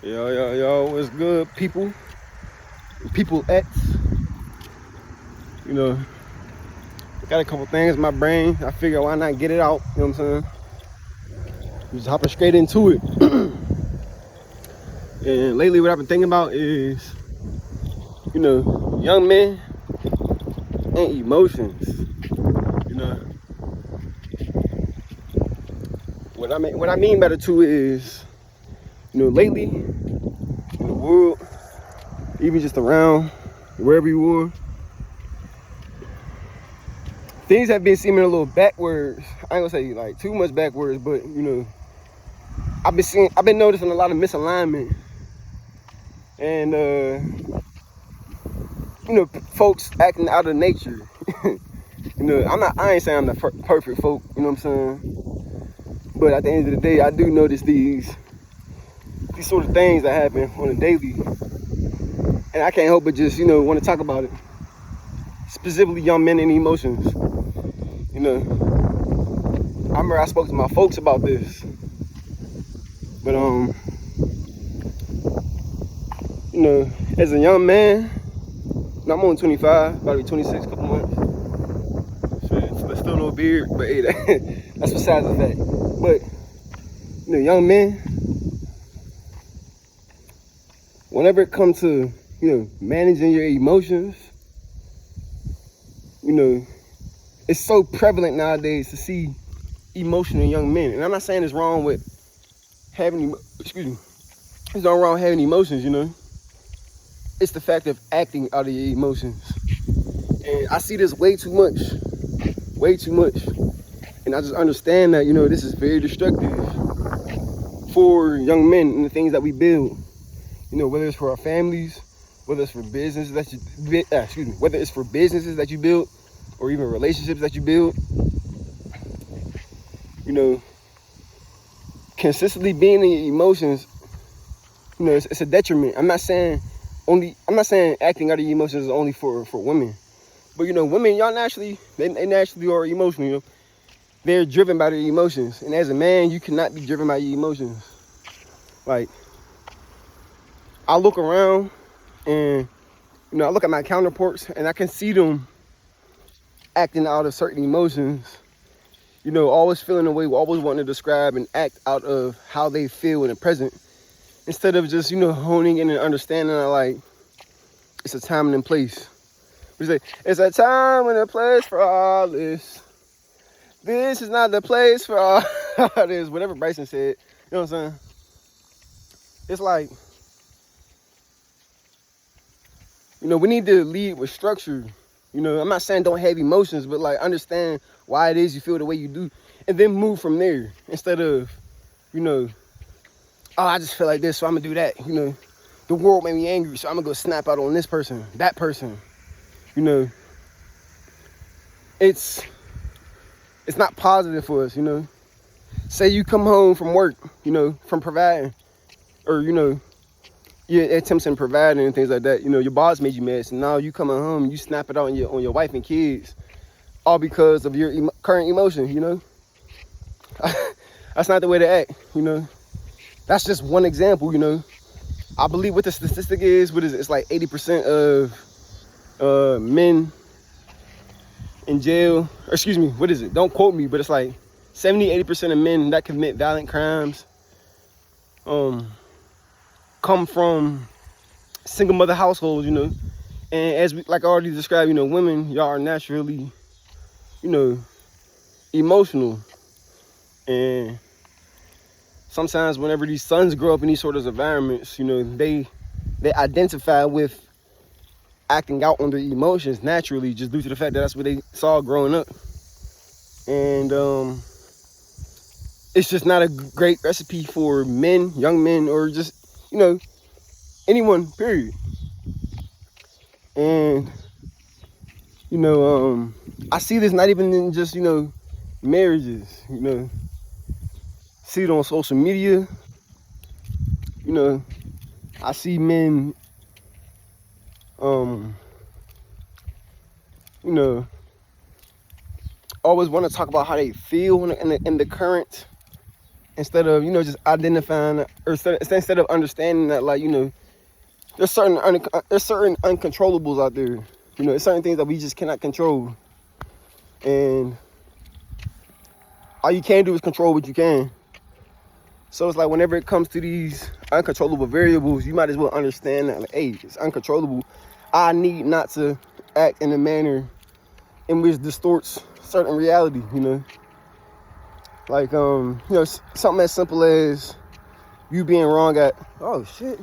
Yo, what's good, people? People X. You know, got a couple things in my brain. I figure why not get it out, you know what I'm saying? Just hopping straight into it. And lately what I've been thinking about is, young men and emotions. You know. What I mean by the two is, lately in the world, even just around wherever you were, things have been seeming a little backwards. I ain't gonna say like too much backwards, but I've been noticing a lot of misalignment, and folks acting out of nature. I ain't saying I'm the perfect folk, you know what I'm saying? But at the end of the day, I do notice these sort of things that happen on a daily, and I can't help but just want to talk about it. Specifically, young men and emotions. I remember I spoke to my folks about this, but as a young man, I'm only 25, about to be 26 couple months. Shit, still no beard, but hey, that's besides the fact. But young men, whenever it comes to managing your emotions, it's so prevalent nowadays to see emotional young men. And I'm not saying it's wrong with having, it's not wrong having emotions, It's the fact of acting out of your emotions. And I see this way too much. And I just understand that, this is very destructive for young men and the things that we build. Whether it's for our families, whether it's for businesses whether it's for businesses that you build, or even relationships that you build. Consistently being in your emotions, it's a detriment. I'm not saying acting out of your emotions is only for women. But women, y'all naturally are emotional. They're driven by their emotions. And as a man, you cannot be driven by your emotions. Like, I look around and I look at my counterparts and I can see them acting out of certain emotions. Always feeling a way, always wanting to describe and act out of how they feel in the present, instead of just honing in and understanding that, like, it's a time and a place. We say it's a time and a place for all this. This is not the place for all this. Whatever Bryson said, you know what I'm saying? It's like, we need to lead with structure. I'm not saying don't have emotions, but like understand why it is you feel the way you do, and then move from there, instead of, oh, I just feel like this, so I'm gonna do that. The world made me angry, so I'm gonna go snap out on this person, that person. It's not positive for us. Say you come home from work, from providing, or your attempts in providing and things like that. Your boss made you mad, so now you coming home and you snap it out on your wife and kids, all because of your current emotion. That's not the way to act. That's just one example. I believe what the statistic is, it's like 80% of men in jail, or excuse me, what is it? Don't quote me, but it's like 70-80% of men that commit violent crimes come from single mother households, and as like I already described, women, y'all are naturally, emotional, and sometimes whenever these sons grow up in these sort of environments, they identify with acting out on their emotions naturally, just due to the fact that that's what they saw growing up, and it's just not a great recipe for men, young men, or just anyone, period. And I see this not even in just marriages. See it on social media. I see men always want to talk about how they feel in the current instead of, just identifying, or instead of understanding that, like, there's certain uncontrollables out there. There's certain things that we just cannot control. And all you can do is control what you can. So it's like whenever it comes to these uncontrollable variables, you might as well understand that, like, hey, it's uncontrollable. I need not to act in a manner in which distorts certain reality, Like, something as simple as you being wrong at, oh shit,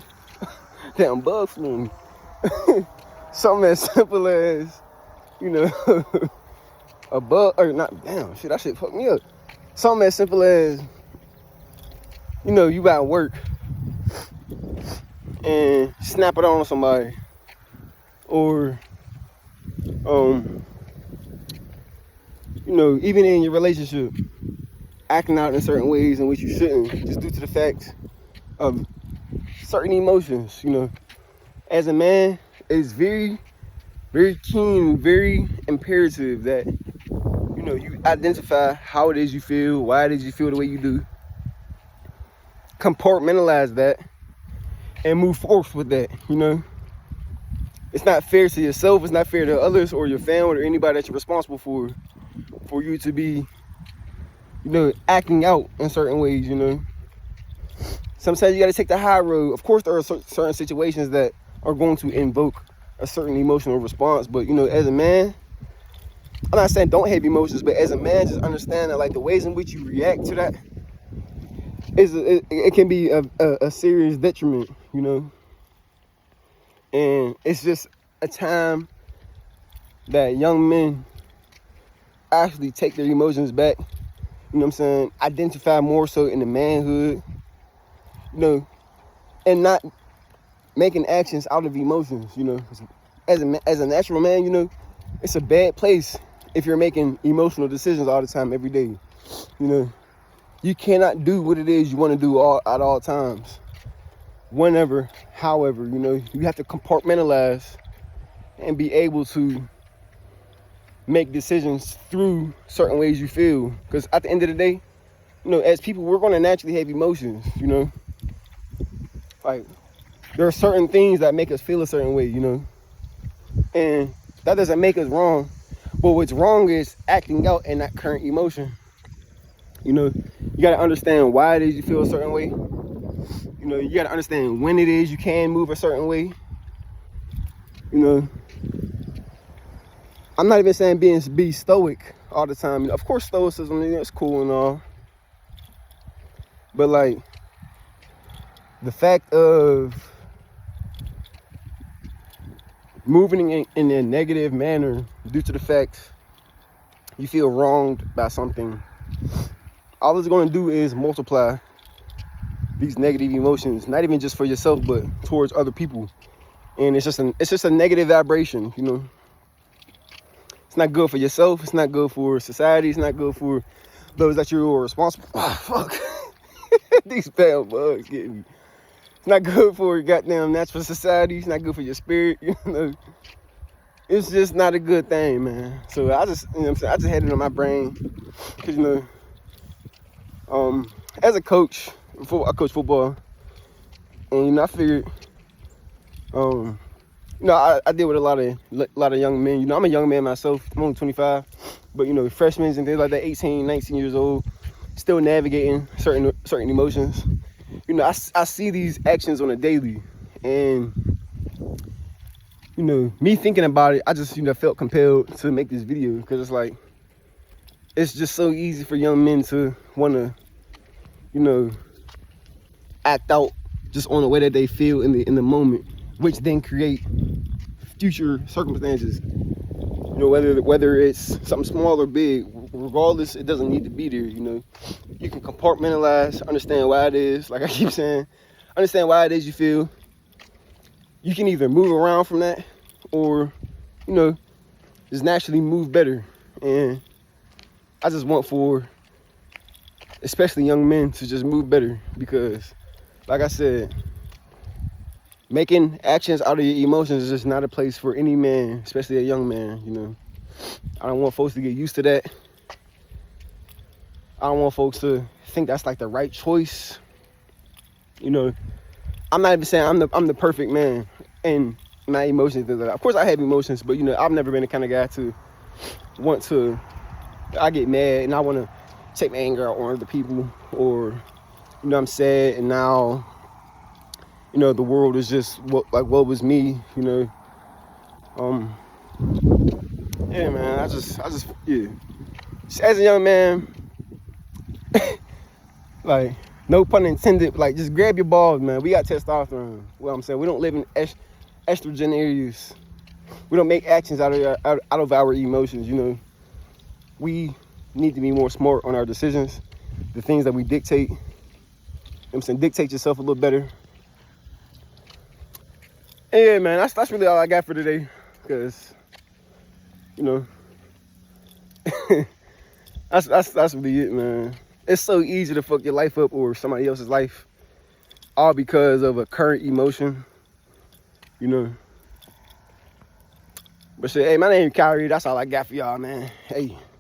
damn bug flew me. Something as simple as, a bug, or not, damn, shit, that shit fucked me up. Something as simple as, you at work and snap it on somebody. Or, even in your relationship, acting out in certain ways in which you shouldn't, just due to the fact of certain emotions, As a man, it's very, very keen, very imperative that, you identify how it is you feel, why it is you feel the way you do, compartmentalize that, and move forth with that, It's not fair to yourself, it's not fair to others or your family or anybody that you're responsible for you to be, acting out in certain ways, Sometimes you got to take the high road. Of course, there are certain situations that are going to invoke a certain emotional response, but, as a man, I'm not saying don't have emotions, but as a man, just understand that, like, the ways in which you react to that it can be a serious detriment, And it's just a time that young men actually take their emotions back, identify more so in the manhood, and not making actions out of emotions, As a natural man, it's a bad place if you're making emotional decisions all the time, every day, You cannot do what it is you want to do at all times. Whenever, however, you have to compartmentalize and be able to make decisions through certain ways you feel. Because at the end of the day, as people, we're going to naturally have emotions, Like, there are certain things that make us feel a certain way, And that doesn't make us wrong. But what's wrong is acting out in that current emotion. You got to understand why it is you feel a certain way. You got to understand when it is you can move a certain way. I'm not even saying be stoic all the time. Of course, stoicism, it's cool and all. But, like, the fact of moving in a negative manner due to the fact you feel wronged by something, all it's going to do is multiply these negative emotions, not even just for yourself, but towards other people. And it's just a negative vibration, It's not good for yourself. It's not good for society. It's not good for those that you're responsible. Oh, fuck. These bad bugs get me. It's not good for your goddamn natural society. It's not good for your spirit, It's just not a good thing, man. So I just, I just had it on my brain. Because, as a coach, I coach football. And, I figured, I deal with a lot of young men. I'm a young man myself. I'm only 25. But, freshmen and things like that, 18, 19 years old, still navigating certain emotions. I see these actions on a daily. And, me thinking about it, I just, felt compelled to make this video. Because it's like, it's just so easy for young men to want to, act out just on the way that they feel in the moment, which then create future circumstances. Whether it's something small or big, regardless, it doesn't need to be there. You can compartmentalize, understand why it is. Like I keep saying, understand why it is you feel. You can either move around from that, or just naturally move better. And I just want for especially young men to just move better, because, like I said, making actions out of your emotions is just not a place for any man, especially a young man. I don't want folks to get used to that. I don't want folks to think that's like the right choice. You know, I'm not even saying I'm the perfect man and my emotions. Of course, I have emotions, but you know, I've never been the kind of guy to want to. I get mad and I want to take my anger out on other people, or you know, I'm sad and now, you know, the world is just what was me. You know, yeah, man. I just yeah. As a young man, like, no pun intended, like, just grab your balls, man. We got testosterone. What I'm saying, we don't live in estrogen areas. We don't make actions out of our emotions, you know. We need to be more smart on our decisions, the things that we dictate. You know what I'm saying? Dictate yourself a little better. And yeah, man, that's really all I got for today. Because, you know, that's really it, man. It's so easy to fuck your life up or somebody else's life, all because of a current emotion, you know. But shit, hey, my name is Kyrie. That's all I got for y'all, man. Hey.